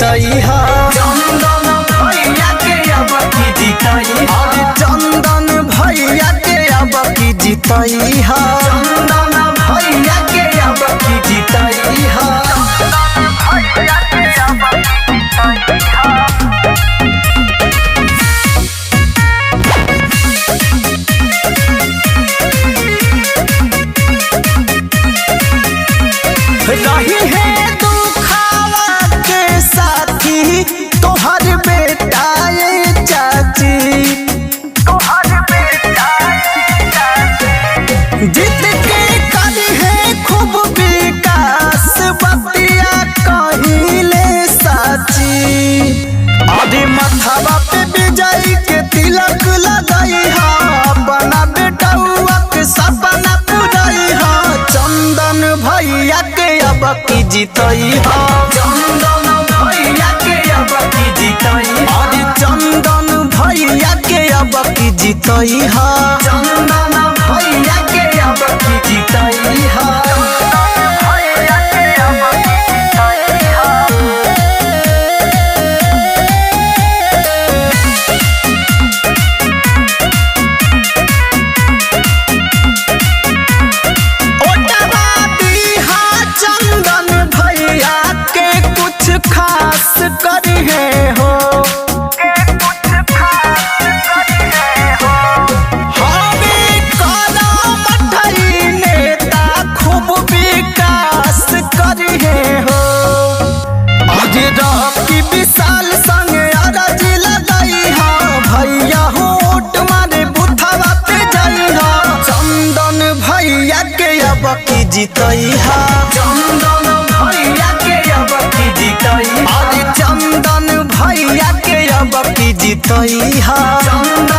जीतई हा। चंदन भैया के अब की जीतई हा। अरे चंदन भैया के अब की जीतई हा। चंदन भैया के अब की जीतई हा। भैया के अब की जीतई हा। रही है दुखावा के साथी तोहर बेटा ये चाची। तोहर बेटा जीत के करी है खूब विकास बतिया कहिले साची। अरे मथवा पे विजय के तिलक लगई हा। अपना बेटौआ के सपना पुरई हा। चंदन भैया के अब की जीतई हा। चंदन भैया के अब की जीतई हा। अरे चंदन भैया के अब की जीतई हा। चंदन भैया के अब की जीतई हा। भैया के अब की जीतई हा। ओटवा दीहा चंदन भैया के कुछ खास करी है हो। हमें कदम उठाई नेता खूब विकास करी है हो। आज रॉकी विशाल संग अरज लगई हा। भैया होट मारे बुथवा पे जाई हा। चंदन भैया के अब की जीतई हा। चंदन भैया के अब की जीतई हा। अरे चंदन भैया के अब की जीतई हा। चंदन